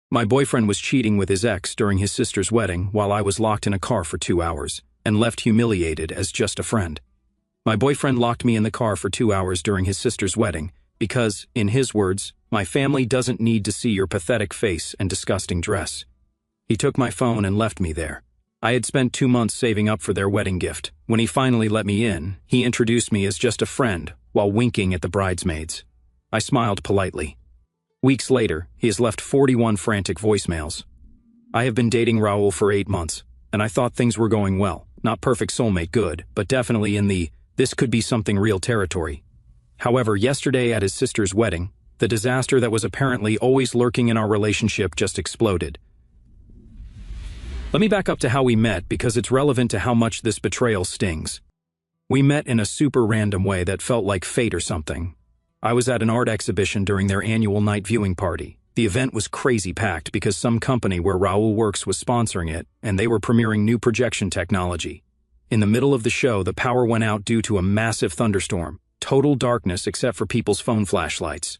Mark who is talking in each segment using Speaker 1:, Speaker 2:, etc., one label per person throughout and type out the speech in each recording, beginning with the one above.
Speaker 1: My boyfriend was cheating with his ex during his sister's wedding while I was locked in a car for 2 hours and left humiliated as just a friend. My boyfriend locked me in the car for 2 hours during his sister's wedding because, in his words, my family doesn't need to see your pathetic face and disgusting dress. He took my phone and left me there. I had spent 2 months saving up for their wedding gift. When he finally let me in, he introduced me as just a friend while winking at the bridesmaids. I smiled politely. Weeks later, he has left 41 frantic voicemails. I have been dating Raul for 8 months, and I thought things were going well. Not perfect soulmate good, but definitely in the this could be something real territory. However, yesterday at his sister's wedding, the disaster that was apparently always lurking in our relationship just exploded. Let me back up to how we met because it's relevant to how much this betrayal stings. We met in a super random way that felt like fate or something. I was at an art exhibition during their annual night viewing party. The event was crazy packed because some company where Raul works was sponsoring it, and they were premiering new projection technology. In the middle of the show, the power went out due to a massive thunderstorm. Total darkness except for people's phone flashlights.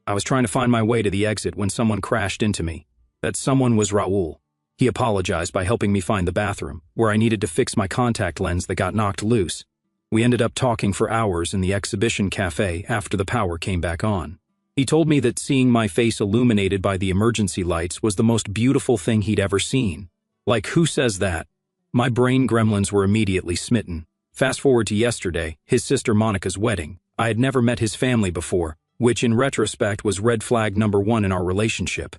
Speaker 1: I was trying to find my way to the exit when someone crashed into me. That someone was Raul. He apologized by helping me find the bathroom, where I needed to fix my contact lens that got knocked loose. We ended up talking for hours in the exhibition cafe after the power came back on. He told me that seeing my face illuminated by the emergency lights was the most beautiful thing he'd ever seen. Like, who says that? My brain gremlins were immediately smitten. Fast forward to yesterday, his sister Monica's wedding. I had never met his family before, which in retrospect was red flag number 1 in our relationship.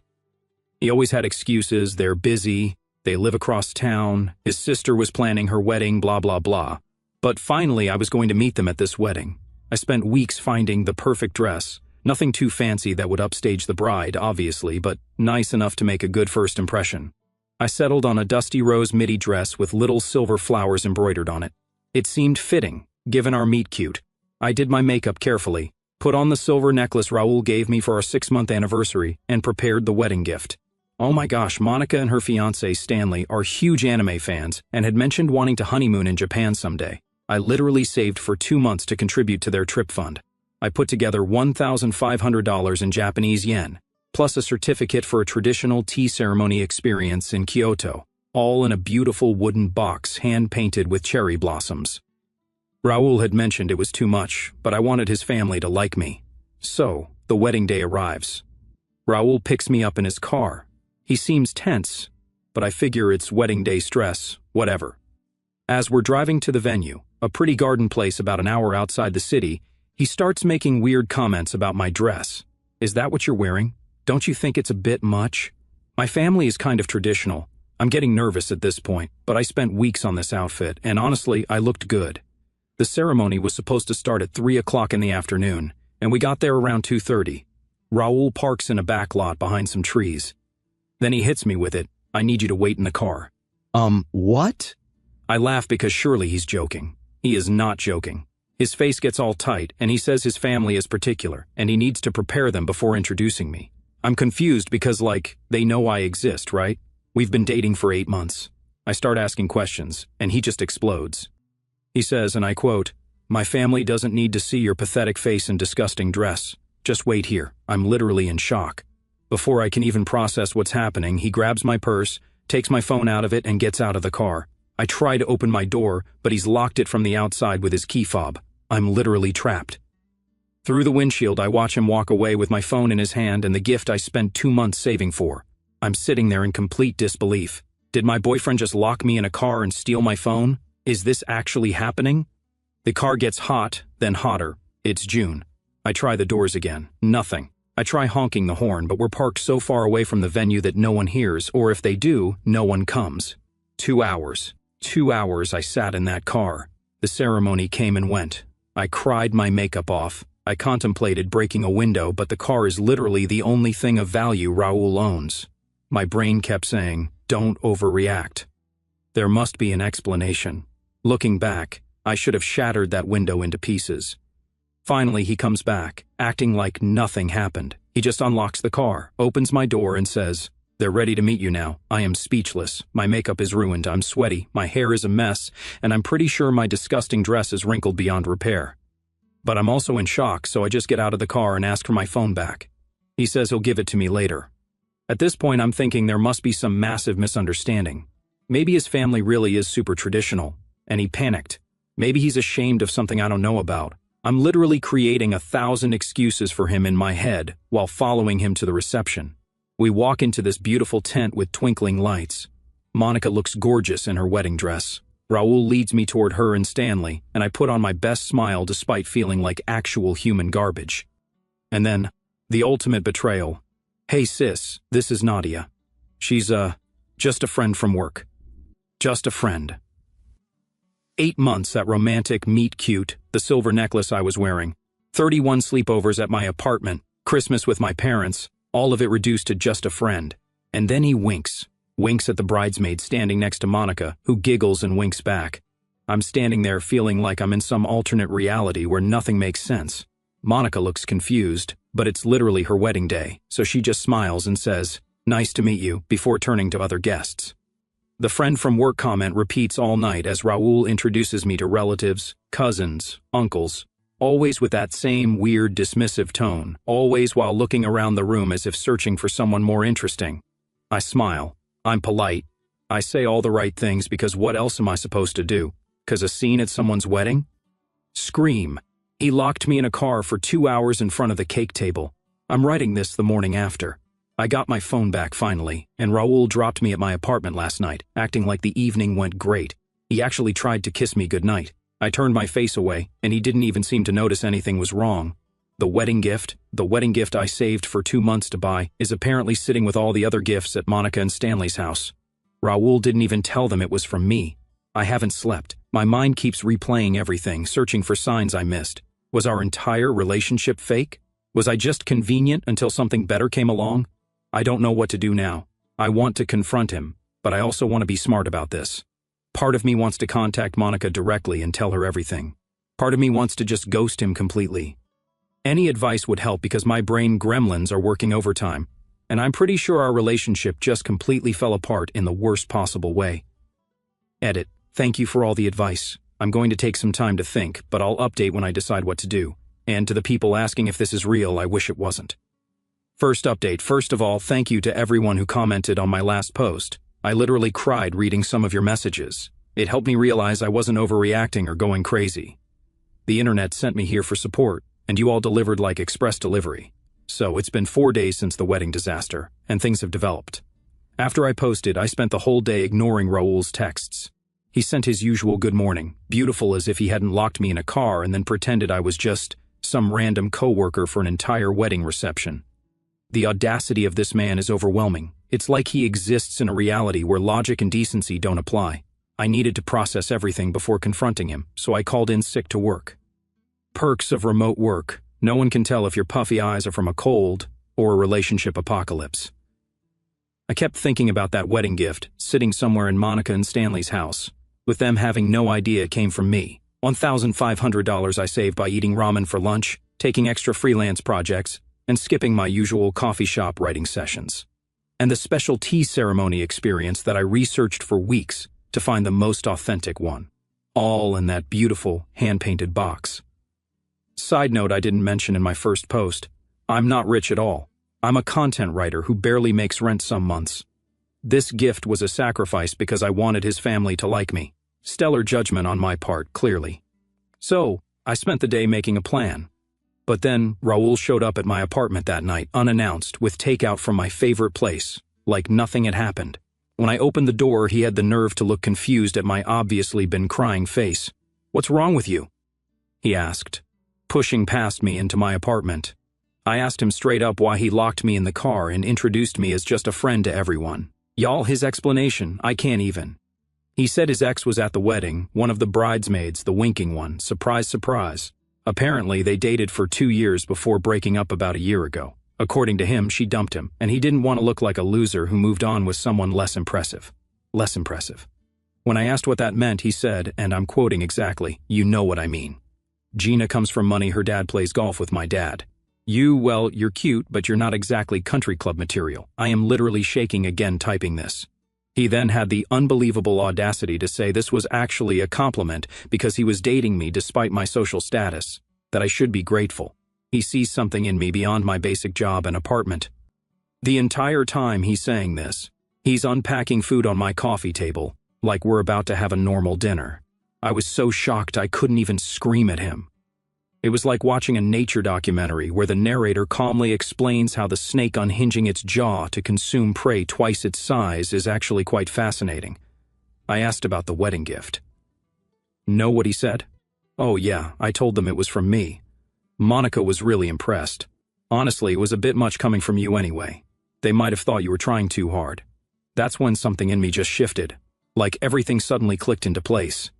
Speaker 1: He always had excuses, they're busy, they live across town, his sister was planning her wedding, blah blah blah. But finally I was going to meet them at this wedding. I spent weeks finding the perfect dress, nothing too fancy that would upstage the bride, obviously, but nice enough to make a good first impression. I settled on a dusty rose midi dress with little silver flowers embroidered on it. It seemed fitting, given our meet cute. I did my makeup carefully, put on the silver necklace Raul gave me for our 6-month anniversary, and prepared the wedding gift. Oh my gosh, Monica and her fiancé Stanley are huge anime fans and had mentioned wanting to honeymoon in Japan someday. I literally saved for 2 months to contribute to their trip fund. I put together $1,500 in Japanese yen, plus a certificate for a traditional tea ceremony experience in Kyoto, all in a beautiful wooden box hand-painted with cherry blossoms. Raul had mentioned it was too much, but I wanted his family to like me. So, the wedding day arrives. Raul picks me up in his car. He seems tense, but I figure it's wedding day stress, whatever. As we're driving to the venue, a pretty garden place about an hour outside the city, he starts making weird comments about my dress. Is that what you're wearing? Don't you think it's a bit much? My family is kind of traditional. I'm getting nervous at this point, but I spent weeks on this outfit, and honestly, I looked good. The ceremony was supposed to start at 3 o'clock in the afternoon, and we got there around 2:30. Raul parks in a back lot behind some trees. Then he hits me with it. I need you to wait in the car.
Speaker 2: What?
Speaker 1: I laugh because surely he's joking. He is not joking. His face gets all tight, and he says his family is particular, and he needs to prepare them before introducing me. I'm confused because, they know I exist, right? We've been dating for 8 months. I start asking questions, and he just explodes. He says, and I quote, "My family doesn't need to see your pathetic face and disgusting dress. Just wait here. I'm literally in shock." Before I can even process what's happening, he grabs my purse, takes my phone out of it, and gets out of the car. I try to open my door, but he's locked it from the outside with his key fob. I'm literally trapped. Through the windshield, I watch him walk away with my phone in his hand and the gift I spent 2 months saving for. I'm sitting there in complete disbelief. Did my boyfriend just lock me in a car and steal my phone? Is this actually happening? The car gets hot, then hotter. It's June. I try the doors again. Nothing. I try honking the horn, but we're parked so far away from the venue that no one hears, or if they do, no one comes. 2 hours. 2 hours I sat in that car. The ceremony came and went. I cried my makeup off. I contemplated breaking a window, but the car is literally the only thing of value Raul owns. My brain kept saying, don't overreact. There must be an explanation. Looking back, I should have shattered that window into pieces. Finally, he comes back, acting like nothing happened. He just unlocks the car, opens my door, and says, "They're ready to meet you now." I am speechless. My makeup is ruined, I'm sweaty, my hair is a mess, and I'm pretty sure my disgusting dress is wrinkled beyond repair. But I'm also in shock, so I just get out of the car and ask for my phone back. He says he'll give it to me later. At this point, I'm thinking there must be some massive misunderstanding. Maybe his family really is super traditional, and he panicked. Maybe he's ashamed of something I don't know about. I'm literally creating 1,000 excuses for him in my head while following him to the reception. We walk into this beautiful tent with twinkling lights. Monica looks gorgeous in her wedding dress. Raul leads me toward her and Stanley, and I put on my best smile despite feeling like actual human garbage. And then, the ultimate betrayal. Hey sis, this is Nadia. She's, just a friend from work. Just a friend. 8 months at romantic meet cute, the silver necklace I was wearing. 31 sleepovers at my apartment, Christmas with my parents, all of it reduced to just a friend. And then he winks. Winks at the bridesmaid standing next to Monica, who giggles and winks back. I'm standing there feeling like I'm in some alternate reality where nothing makes sense. Monica looks confused, but it's literally her wedding day, so she just smiles and says, "Nice to meet you," before turning to other guests. The friend from work comment repeats all night as Raul introduces me to relatives, cousins, uncles, always with that same weird dismissive tone, always while looking around the room as if searching for someone more interesting. I smile. I'm polite. I say all the right things because what else am I supposed to do? 'Cause a scene at someone's wedding? Scream. He locked me in a car for 2 hours in front of the cake table. I'm writing this the morning after. I got my phone back finally, and Raul dropped me at my apartment last night, acting like the evening went great. He actually tried to kiss me goodnight. I turned my face away, and he didn't even seem to notice anything was wrong. The wedding gift I saved for 2 months to buy, is apparently sitting with all the other gifts at Monica and Stanley's house. Raul didn't even tell them it was from me. I haven't slept. My mind keeps replaying everything, searching for signs I missed. Was our entire relationship fake? Was I just convenient until something better came along? I don't know what to do now. I want to confront him, but I also want to be smart about this. Part of me wants to contact Monica directly and tell her everything. Part of me wants to just ghost him completely. Any advice would help because my brain gremlins are working overtime, and I'm pretty sure our relationship just completely fell apart in the worst possible way. Edit. Thank you for all the advice. I'm going to take some time to think, but I'll update when I decide what to do. And to the people asking if this is real, I wish it wasn't. First update. First of all, thank you to everyone who commented on my last post. I literally cried reading some of your messages. It helped me realize I wasn't overreacting or going crazy. The internet sent me here for support, and you all delivered like express delivery. So it's been 4 days since the wedding disaster, and things have developed. After I posted, I spent the whole day ignoring Raul's texts. He sent his usual good morning, beautiful as if he hadn't locked me in a car and then pretended I was just some random coworker for an entire wedding reception. The audacity of this man is overwhelming. It's like he exists in a reality where logic and decency don't apply. I needed to process everything before confronting him, so I called in sick to work. Perks of remote work. No one can tell if your puffy eyes are from a cold or a relationship apocalypse. I kept thinking about that wedding gift, sitting somewhere in Monica and Stanley's house, with them having no idea it came from me. $1,500 I saved by eating ramen for lunch, taking extra freelance projects, and skipping my usual coffee shop writing sessions. And the special tea ceremony experience that I researched for weeks to find the most authentic one. All in that beautiful, hand-painted box. Side note I didn't mention in my first post, I'm not rich at all. I'm a content writer who barely makes rent some months. This gift was a sacrifice because I wanted his family to like me. Stellar judgment on my part, clearly. So, I spent the day making a plan. But then, Raul showed up at my apartment that night, unannounced, with takeout from my favorite place, like nothing had happened. When I opened the door, he had the nerve to look confused at my obviously been crying face. "What's wrong with you?" he asked, pushing past me into my apartment. I asked him straight up why he locked me in the car and introduced me as just a friend to everyone. Y'all, his explanation, I can't even. He said his ex was at the wedding, one of the bridesmaids, the winking one, surprise, surprise. Apparently, they dated for 2 years before breaking up about a year ago. According to him, she dumped him, and he didn't want to look like a loser who moved on with someone less impressive. Less impressive. When I asked what that meant, he said, and I'm quoting exactly, "You know what I mean. Gina comes from money, her dad plays golf with my dad. Well, you're cute, but you're not exactly country club material." I am literally shaking again typing this. He then had the unbelievable audacity to say this was actually a compliment because he was dating me despite my social status, that I should be grateful. He sees something in me beyond my basic job and apartment. The entire time he's saying this, he's unpacking food on my coffee table, like we're about to have a normal dinner. I was so shocked I couldn't even scream at him. It was like watching a nature documentary where the narrator calmly explains how the snake unhinging its jaw to consume prey twice its size is actually quite fascinating. I asked about the wedding gift. Know what he said? Oh yeah, I told them it was from me. Monica was really impressed. Honestly, it was a bit much coming from you anyway. They might have thought you were trying too hard. That's when something in me just shifted. Like everything suddenly clicked into place.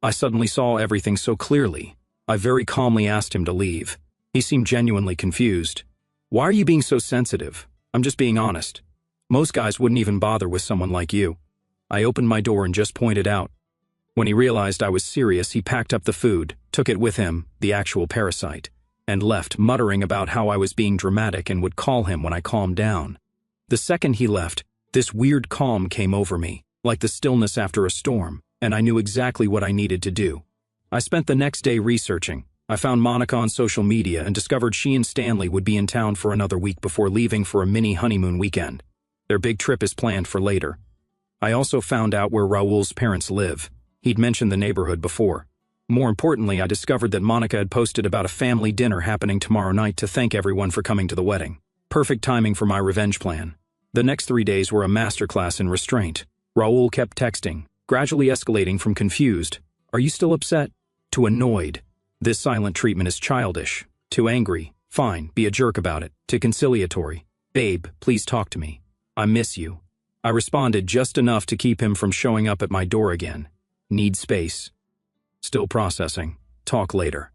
Speaker 1: I suddenly saw everything so clearly. I very calmly asked him to leave. He seemed genuinely confused. Why are you being so sensitive? I'm just being honest. Most guys wouldn't even bother with someone like you. I opened my door and just pointed out. When he realized I was serious, he packed up the food, took it with him, the actual parasite, and left, muttering about how I was being dramatic and would call him when I calmed down. The second he left, this weird calm came over me, like the stillness after a storm, and I knew exactly what I needed to do. I spent the next day researching. I found Monica on social media and discovered she and Stanley would be in town for another week before leaving for a mini honeymoon weekend. Their big trip is planned for later. I also found out where Raul's parents live. He'd mentioned the neighborhood before. More importantly, I discovered that Monica had posted about a family dinner happening tomorrow night to thank everyone for coming to the wedding. Perfect timing for my revenge plan. The next 3 days were a masterclass in restraint. Raul kept texting, gradually escalating from confused, "Are you still upset?" to annoyed. This silent treatment is childish. To angry, "Fine, be a jerk about it," to conciliatory, "Babe, please talk to me. I miss you." I responded just enough to keep him from showing up at my door again. Need space. Still processing. Talk later.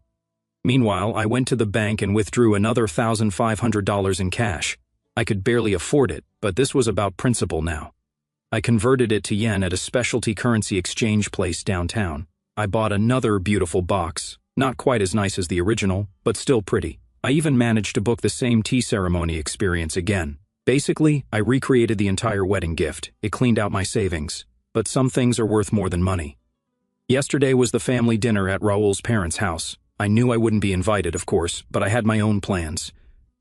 Speaker 1: Meanwhile, I went to the bank and withdrew another $1,500 in cash. I could barely afford it, but this was about principle now. I converted it to yen at a specialty currency exchange place downtown. I bought another beautiful box, not quite as nice as the original, but still pretty. I even managed to book the same tea ceremony experience again. Basically, I recreated the entire wedding gift. It cleaned out my savings. But some things are worth more than money. Yesterday was the family dinner at Raul's parents' house. I knew I wouldn't be invited, of course, but I had my own plans.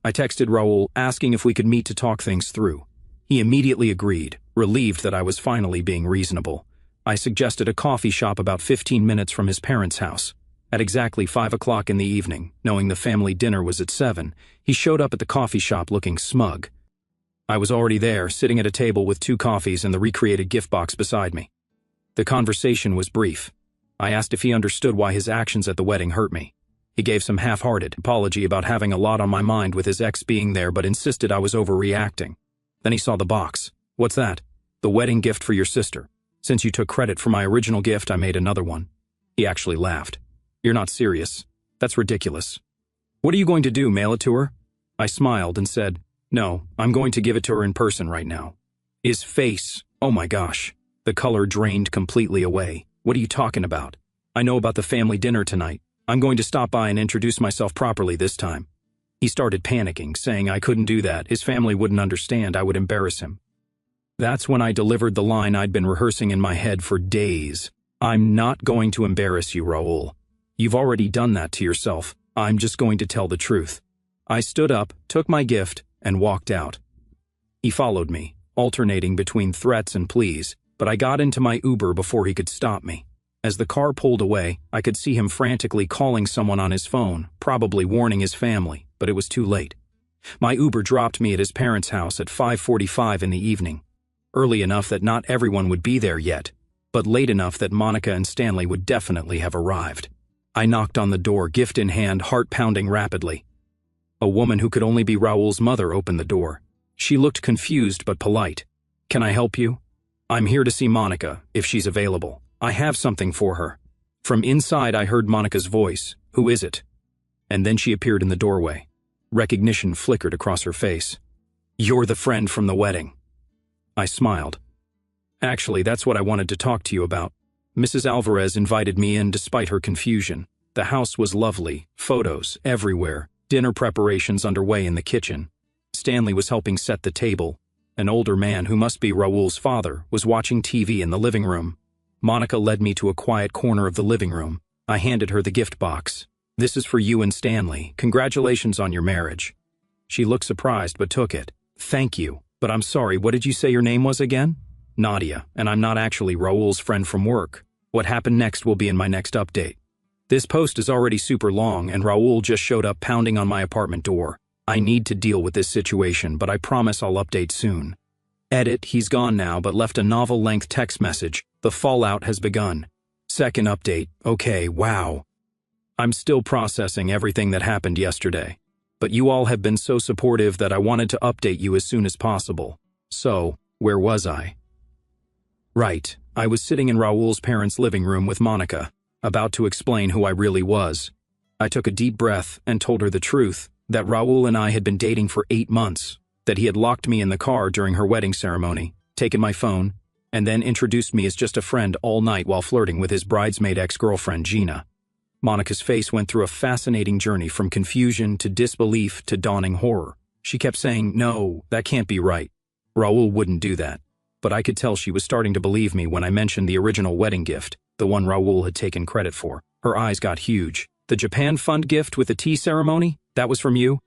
Speaker 1: I texted Raul asking if we could meet to talk things through. He immediately agreed, relieved that I was finally being reasonable. I suggested a coffee shop about 15 minutes from his parents' house. At exactly 5 o'clock in the evening, knowing the family dinner was at 7, he showed up at the coffee shop looking smug. I was already there, sitting at a table with 2 coffees and the recreated gift box beside me. The conversation was brief. I asked if he understood why his actions at the wedding hurt me. He gave some half-hearted apology about having a lot on my mind with his ex being there, but insisted I was overreacting. Then he saw the box. "What's that?" "The wedding gift for your sister. Since you took credit for my original gift, I made another one." He actually laughed. "You're not serious. That's ridiculous. What are you going to do, mail it to her?" I smiled and said, "No, I'm going to give it to her in person right now." His face, oh my gosh. The color drained completely away. "What are you talking about? I know about the family dinner tonight. I'm going to stop by and introduce myself properly this time." He started panicking, saying I couldn't do that. His family wouldn't understand. I would embarrass him. That's when I delivered the line I'd been rehearsing in my head for days. "I'm not going to embarrass you, Raul. You've already done that to yourself. I'm just going to tell the truth." I stood up, took my gift, and walked out. He followed me, alternating between threats and pleas, but I got into my Uber before he could stop me. As the car pulled away, I could see him frantically calling someone on his phone, probably warning his family, but it was too late. My Uber dropped me at his parents' house at 5:45 in the evening. Early enough that not everyone would be there yet, but late enough that Monica and Stanley would definitely have arrived. I knocked on the door, gift in hand, heart pounding rapidly. A woman who could only be Raul's mother opened the door. She looked confused but polite. "Can I help you?" "I'm here to see Monica, if she's available. I have something for her." From inside I heard Monica's voice. "Who is it?" And then she appeared in the doorway. Recognition flickered across her face. "You're the friend from the wedding." I smiled. "Actually, that's what I wanted to talk to you about." Mrs. Alvarez invited me in despite her confusion. The house was lovely, photos everywhere, dinner preparations underway in the kitchen. Stanley was helping set the table. An older man, who must be Raul's father, was watching TV in the living room. Monica led me to a quiet corner of the living room. I handed her the gift box. "This is for you and Stanley. Congratulations on your marriage." She looked surprised but took it. Thank you, but I'm sorry, what did you say your name was again? Nadia, and I'm not actually Raul's friend from work. What happened next will be in my next update. This post is already super long, and Raul just showed up pounding on my apartment door. I need to deal with this situation, but I promise I'll update soon. Edit, he's gone now, but left a novel-length text message. The fallout has begun. Second update, okay, wow. I'm still processing everything that happened yesterday, but you all have been so supportive that I wanted to update you as soon as possible. So, where was I? Right, I was sitting in Raul's parents' living room with Monica, about to explain who I really was. I took a deep breath and told her the truth, that Raul and I had been dating for 8 months, that he had locked me in the car during her wedding ceremony, taken my phone, and then introduced me as just a friend all night while flirting with his bridesmaid ex-girlfriend Gina. Monica's face went through a fascinating journey from confusion to disbelief to dawning horror. She kept saying, "No, that can't be right. Raul wouldn't do that." But I could tell she was starting to believe me when I mentioned the original wedding gift, the one Raul had taken credit for. Her eyes got huge. "The Japan Fund gift with the tea ceremony? That was from you?"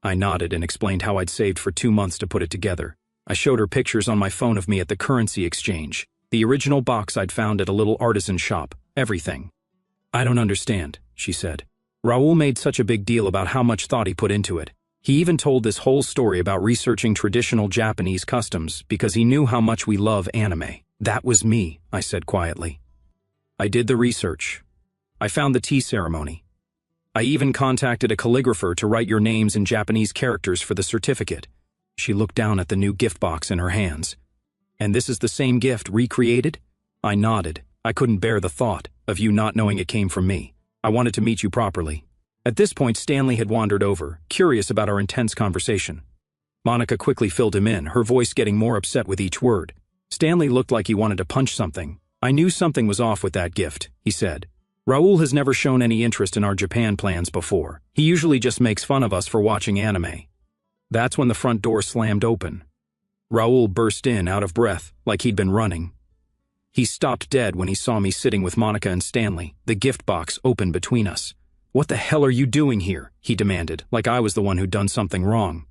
Speaker 1: I nodded and explained how I'd saved for 2 months to put it together. I showed her pictures on my phone of me at the currency exchange, the original box I'd found at a little artisan shop, everything. "I don't understand," she said. "Raul made such a big deal about how much thought he put into it. He even told this whole story about researching traditional Japanese customs because he knew how much we love anime." "That was me," I said quietly. "I did the research. I found the tea ceremony. I even contacted a calligrapher to write your names in Japanese characters for the certificate." She looked down at the new gift box in her hands. "And this is the same gift recreated?" I nodded. I couldn't bear the thought of you not knowing it came from me. I wanted to meet you properly. At this point, Stanley had wandered over, curious about our intense conversation. Monica quickly filled him in, her voice getting more upset with each word. Stanley looked like he wanted to punch something. "I knew something was off with that gift," he said. "Raul has never shown any interest in our Japan plans before. He usually just makes fun of us for watching anime." That's when the front door slammed open. Raul burst in, out of breath, like he'd been running. He stopped dead when he saw me sitting with Monica and Stanley, the gift box open between us. "What the hell are you doing here?" he demanded, like I was the one who'd done something wrong.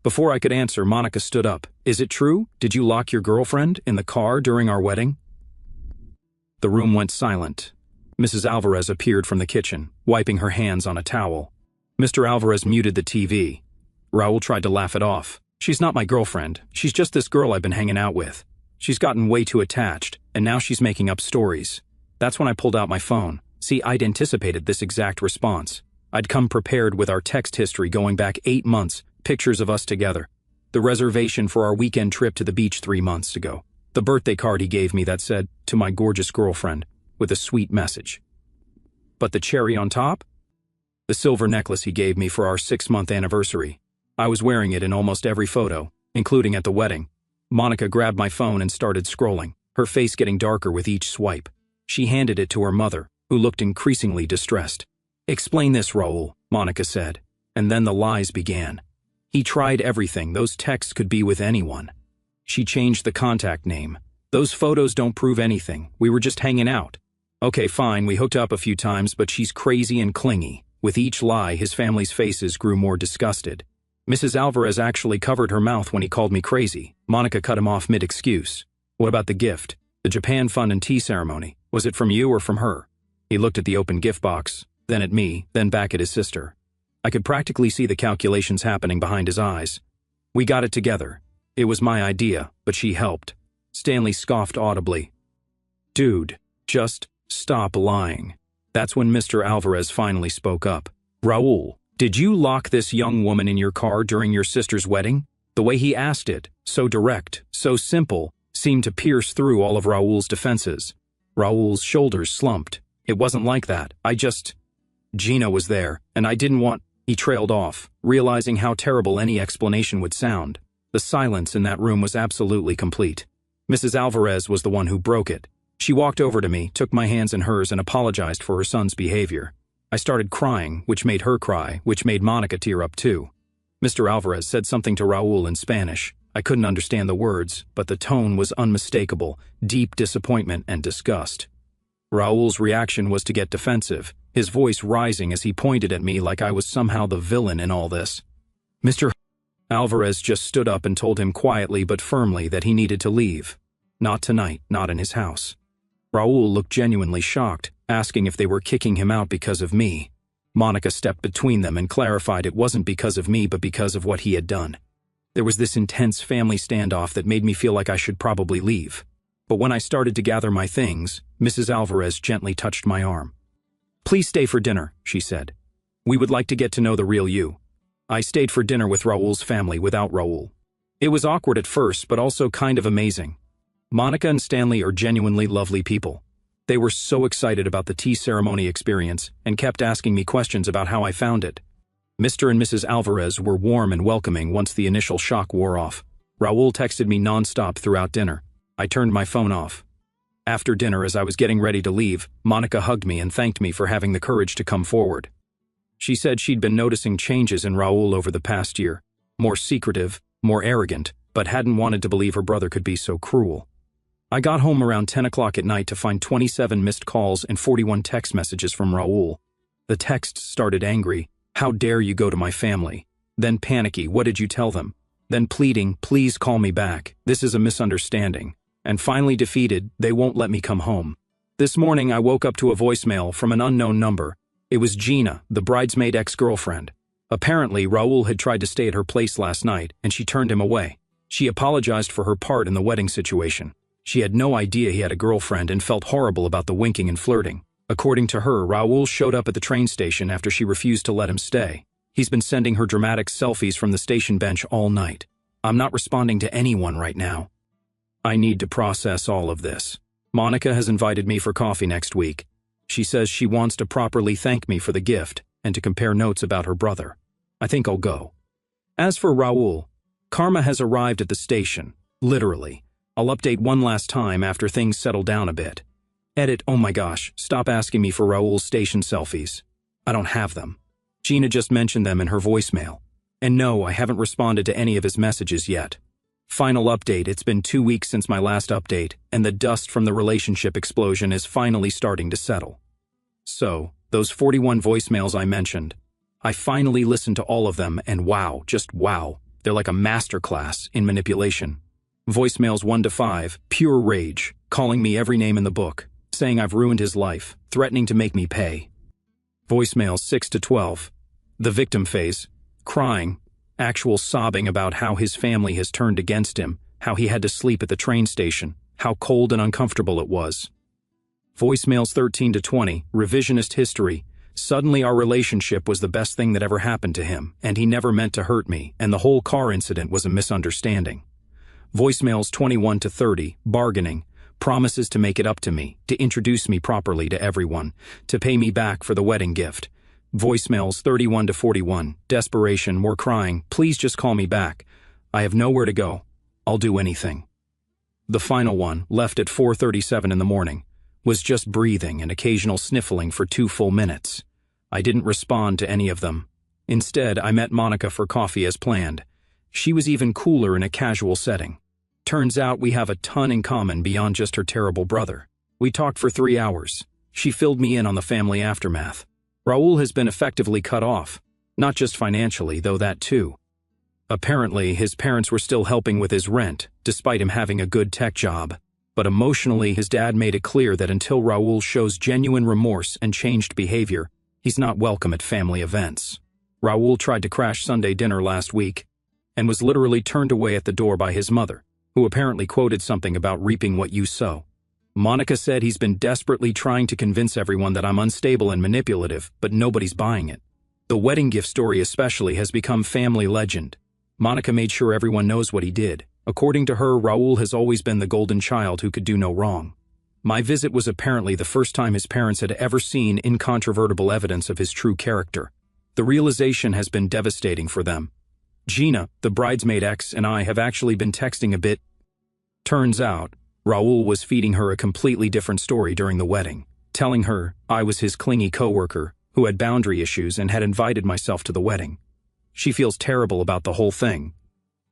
Speaker 1: Before I could answer, Monica stood up. "Is it true? Did you lock your girlfriend in the car during our wedding?" The room went silent. Mrs. Alvarez appeared from the kitchen, wiping her hands on a towel. Mr. Alvarez muted the TV. Raul tried to laugh it off. "She's not my girlfriend. She's just this girl I've been hanging out with. She's gotten way too attached, and now she's making up stories." That's when I pulled out my phone. See, I'd anticipated this exact response. I'd come prepared with our text history going back 8 months, pictures of us together. The reservation for our weekend trip to the beach 3 months ago. The birthday card he gave me that said, "To my gorgeous girlfriend," with a sweet message. But the cherry on top? The silver necklace he gave me for our 6-month anniversary. I was wearing it in almost every photo, including at the wedding. Monica grabbed my phone and started scrolling, her face getting darker with each swipe. She handed it to her mother, who looked increasingly distressed. "Explain this, Raul," Monica said. And then the lies began. He tried everything. Those texts could be with anyone. She changed the contact name. "Those photos don't prove anything. We were just hanging out." "Okay, fine, we hooked up a few times, but she's crazy and clingy." With each lie, his family's faces grew more disgusted. Mrs. Alvarez actually covered her mouth when he called me crazy. Monica cut him off mid-excuse. "What about the gift? The Japan Fund and tea ceremony? Was it from you or from her?" He looked at the open gift box, then at me, then back at his sister. I could practically see the calculations happening behind his eyes. "We got it together. It was my idea, but she helped." Stanley scoffed audibly. "Dude, just stop lying." That's when Mr. Alvarez finally spoke up. "Raul, did you lock this young woman in your car during your sister's wedding?" The way he asked it, so direct, so simple, seemed to pierce through all of Raul's defenses. Raul's shoulders slumped. "It wasn't like that. Gina was there, and I didn't want—" He trailed off, realizing how terrible any explanation would sound. The silence in that room was absolutely complete. Mrs. Alvarez was the one who broke it. She walked over to me, took my hands in hers, and apologized for her son's behavior. I started crying, which made her cry, which made Monica tear up too. Mr. Alvarez said something to Raul in Spanish. I couldn't understand the words, but the tone was unmistakable, deep disappointment and disgust. Raul's reaction was to get defensive, his voice rising as he pointed at me like I was somehow the villain in all this. "Mr. Alvarez just stood up and told him quietly but firmly that he needed to leave. Not tonight, not in his house. Raul looked genuinely shocked, asking if they were kicking him out because of me. Monica stepped between them and clarified it wasn't because of me but because of what he had done. There was this intense family standoff that made me feel like I should probably leave. But when I started to gather my things, Mrs. Alvarez gently touched my arm. "Please stay for dinner," she said. "We would like to get to know the real you." I stayed for dinner with Raul's family without Raul. It was awkward at first, but also kind of amazing. Monica and Stanley are genuinely lovely people. They were so excited about the tea ceremony experience and kept asking me questions about how I found it. Mr. and Mrs. Alvarez were warm and welcoming once the initial shock wore off. Raul texted me nonstop throughout dinner. I turned my phone off. After dinner, as I was getting ready to leave, Monica hugged me and thanked me for having the courage to come forward. She said she'd been noticing changes in Raul over the past year. More secretive, more arrogant, but hadn't wanted to believe her brother could be so cruel. I got home around 10 o'clock at night to find 27 missed calls and 41 text messages from Raul. The texts started angry. "How dare you go to my family?" Then panicky, "What did you tell them?" Then pleading, "Please call me back. This is a misunderstanding." And finally defeated, "They won't let me come home." This morning I woke up to a voicemail from an unknown number. It was Gina, the bridesmaid ex-girlfriend. Apparently, Raul had tried to stay at her place last night, and she turned him away. She apologized for her part in the wedding situation. She had no idea he had a girlfriend and felt horrible about the winking and flirting. According to her, Raul showed up at the train station after she refused to let him stay. He's been sending her dramatic selfies from the station bench all night. I'm not responding to anyone right now. I need to process all of this. Monica has invited me for coffee next week. She says she wants to properly thank me for the gift and to compare notes about her brother. I think I'll go. As for Raul, karma has arrived at the station, literally. I'll update one last time after things settle down a bit. Edit, oh my gosh, stop asking me for Raul's station selfies. I don't have them. Gina just mentioned them in her voicemail. And no, I haven't responded to any of his messages yet. Final update, it's been 2 weeks since my last update, and the dust from the relationship explosion is finally starting to settle. So, those 41 voicemails I mentioned, I finally listened to all of them, and wow, just wow, they're like a masterclass in manipulation. Voicemails 1 to 5, pure rage, calling me every name in the book, saying I've ruined his life, threatening to make me pay. Voicemails 6 to 12, the victim phase, crying, actual sobbing about how his family has turned against him, how he had to sleep at the train station, how cold and uncomfortable it was. Voicemails 13 to 20, revisionist history. Suddenly our relationship was the best thing that ever happened to him, and he never meant to hurt me, and the whole car incident was a misunderstanding. Voicemails 21 to 30, bargaining. Promises to make it up to me, to introduce me properly to everyone, to pay me back for the wedding gift. Voicemails 31 to 41, desperation, more crying, please just call me back. I have nowhere to go. I'll do anything. The final one, left at 4:37 in the morning, was just breathing and occasional sniffling for 2 full minutes. I didn't respond to any of them. Instead, I met Monica for coffee as planned. She was even cooler in a casual setting. Turns out we have a ton in common beyond just her terrible brother. We talked for 3 hours. She filled me in on the family aftermath. Raul has been effectively cut off, not just financially, though that too. Apparently, his parents were still helping with his rent, despite him having a good tech job. But emotionally, his dad made it clear that until Raul shows genuine remorse and changed behavior, he's not welcome at family events. Raul tried to crash Sunday dinner last week, and was literally turned away at the door by his mother, who apparently quoted something about reaping what you sow. Monica said he's been desperately trying to convince everyone that I'm unstable and manipulative, but nobody's buying it. The wedding gift story especially has become family legend. Monica made sure everyone knows what he did. According to her, Raul has always been the golden child who could do no wrong. My visit was apparently the first time his parents had ever seen incontrovertible evidence of his true character. The realization has been devastating for them. Gina, the bridesmaid ex, and I have actually been texting a bit. Turns out, Raul was feeding her a completely different story during the wedding, telling her I was his clingy coworker who had boundary issues and had invited myself to the wedding. She feels terrible about the whole thing.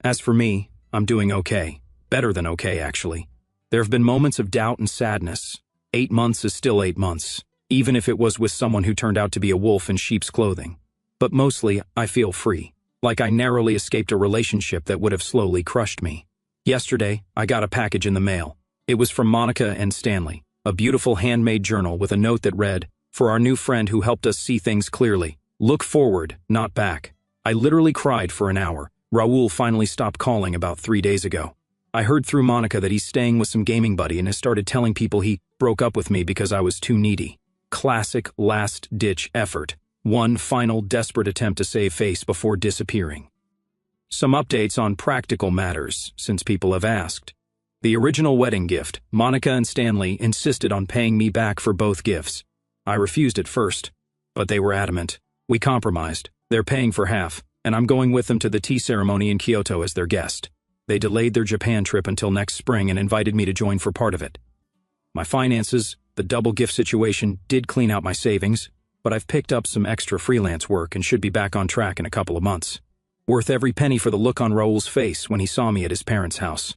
Speaker 1: As for me, I'm doing okay. Better than okay, actually. There have been moments of doubt and sadness. 8 months is still 8 months, even if it was with someone who turned out to be a wolf in sheep's clothing. But mostly, I feel free. Like I narrowly escaped a relationship that would have slowly crushed me. Yesterday, I got a package in the mail. It was from Monica and Stanley, a beautiful handmade journal with a note that read, "For our new friend who helped us see things clearly. Look forward, not back." I literally cried for an hour. Raul finally stopped calling about 3 days ago. I heard through Monica that he's staying with some gaming buddy and has started telling people he broke up with me because I was too needy. Classic last-ditch effort. One final desperate attempt to save face before disappearing. Some updates on practical matters, since people have asked. The original wedding gift, Monica and Stanley insisted on paying me back for both gifts. I refused at first, but they were adamant. We compromised. They're paying for half, and I'm going with them to the tea ceremony in Kyoto as their guest. They delayed their Japan trip until next spring and invited me to join for part of it. My finances, the double gift situation, did clean out my savings, but I've picked up some extra freelance work and should be back on track in a couple of months. Worth every penny for the look on Raul's face when he saw me at his parents' house.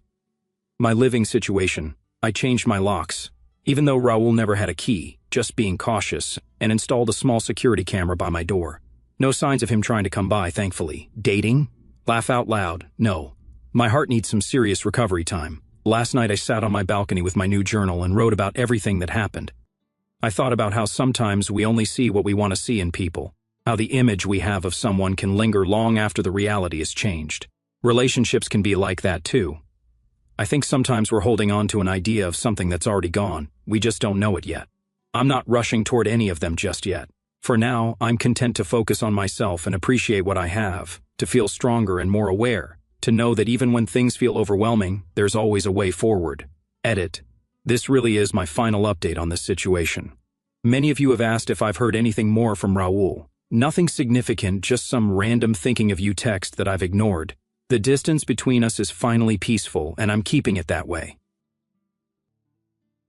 Speaker 1: My living situation. I changed my locks, even though Raul never had a key, just being cautious, and installed a small security camera by my door. No signs of him trying to come by, thankfully. Dating? Laugh out loud. No. My heart needs some serious recovery time. Last night I sat on my balcony with my new journal and wrote about everything that happened. I thought about how sometimes we only see what we want to see in people, how the image we have of someone can linger long after the reality has changed. Relationships can be like that too. I think sometimes we're holding on to an idea of something that's already gone. We just don't know it yet. I'm not rushing toward any of them just yet. For now, I'm content to focus on myself and appreciate what I have, to feel stronger and more aware, to know that even when things feel overwhelming, there's always a way forward. Edit. This really is my final update on this situation. Many of you have asked if I've heard anything more from Raul. Nothing significant, just some random thinking of you text that I've ignored. The distance between us is finally peaceful, and I'm keeping it that way.